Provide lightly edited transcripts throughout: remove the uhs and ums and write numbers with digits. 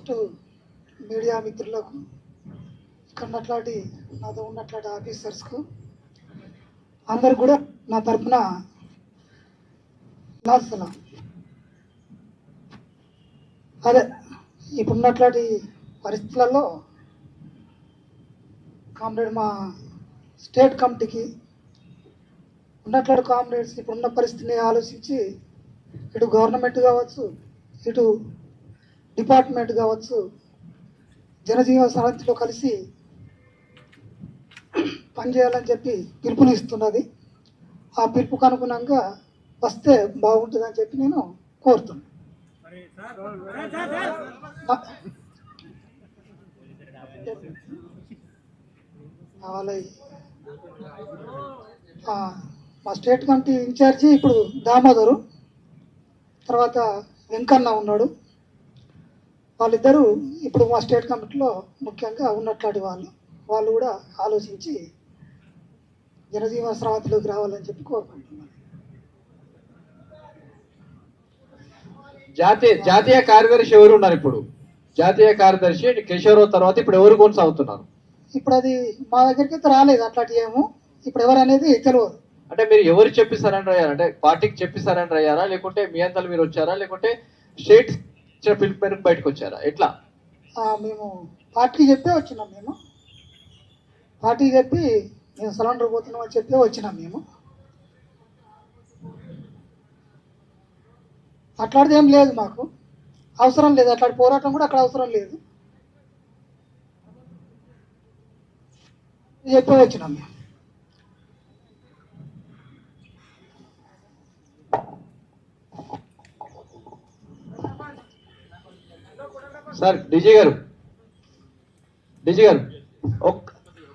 First media మిత్రులకు, ఇక్కడ ఉన్నట్లాంటి నాతో ఉన్నట్లాంటి ఆఫీసర్స్కు అందరు కూడా నా తరఫున సలాం. అదే ఇప్పుడున్నట్లాంటి పరిస్థితులలో కామ్రేడ్ మా స్టేట్ కమిటీకి ఉన్నట్లాంటి కామ్రేడ్స్ ఇప్పుడున్న పరిస్థితిని ఆలోచించి ఇటు గవర్నమెంట్ కావచ్చు, ఇటు డిపార్ట్మెంట్ కావచ్చు, జనజీవన సమితిలో కలిసి పనిచేయాలని చెప్పి పిలుపుని ఇస్తున్నది. ఆ పిలుపుకు అనుగుణంగా వస్తే బాగుంటుందని చెప్పి నేను కోరుతున్నాను. మా స్టేట్ కమిటీ ఇన్ఛార్జి ఇప్పుడు దామోదరు, తర్వాత వెంకన్న ఉన్నాడు. వాళ్ళిద్దరూ ఇప్పుడు మా స్టేట్ కమిటీలో ముఖ్యంగా ఉన్నట్లాంటి వాళ్ళు కూడా ఆలోచించి జనజీవన స్రవంతిలోకి రావాలని చెప్పి కోరుకుంటున్నాను. జాతీయ కార్యదర్శి ఎవరు ఉన్నారు? ఇప్పుడు జాతీయ కార్యదర్శి కేశవరావు తర్వాత ఇప్పుడు ఎవరు కొనసాగుతున్నారు? ఇప్పుడు అది మా దగ్గరికి అయితే రాలేదు అట్లాంటి ఏమో, ఇప్పుడు ఎవరు అనేది తెలియదు. అంటే మీరు ఎవరు చెప్పిస్తారని అయ్యారా? అంటే పార్టీకి చెప్పిస్తారని అయ్యారా, లేకుంటే మీ అంతలు మీరు వచ్చారా, లేకుంటే స్టేట్ పిలుపు మేరకు బయటకు వచ్చారా? ఎట్లా? మేము పార్టీకి చెప్పే వచ్చినాం. మేము పార్టీకి చెప్పి మేము సిలిండర్ పోతున్నాం అని చెప్పి వచ్చినాం. మేము అట్లాంటిది ఏం లేదు, మాకు అవసరం లేదు. అట్లాంటి పోరాటం కూడా అక్కడ అవసరం లేదు. చెప్పే వచ్చినాం మేము. సార్ డీజీ గారు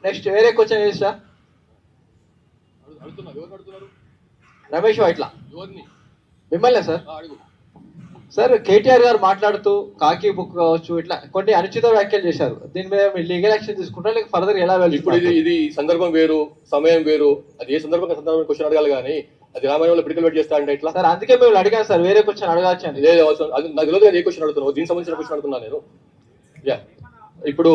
నెక్స్ట్ వేరే క్వశ్చన్ చేసా రమేష్ ఇట్లా మిమ్మల్ని సార్ కేటీఆర్ గారు మాట్లాడుతూ కాకి బుక్ కావచ్చు ఇట్లా కొన్ని అనుచిత వ్యాఖ్యలు చేశారు. దీని మీద మీరు లీగల్ యాక్షన్ తీసుకుంటారా లేక ఫర్దర్ ఎలా వెళ్ళి? ఇప్పుడు ఇది సందర్భం వేరు, సమయం వేరు. అది ఏ సందర్భంగా క్వశ్చన్ అడగాలి కానీ అది రామాయణంలో పిడికలు పెట్టి చేస్తా అంటే ఇట్లా సార్. అందుకే మేము అడిగాను సార్, వేరే క్వశ్చన్ అడగాల్సి అని. లేదు, నాకు తెలియదు ఏ క్వశ్చన్ అడుగుతున్నావు, దీనికి సంబంధించిన క్వశ్చన్ అడుగుతున్నాను నేను. ఇప్పుడు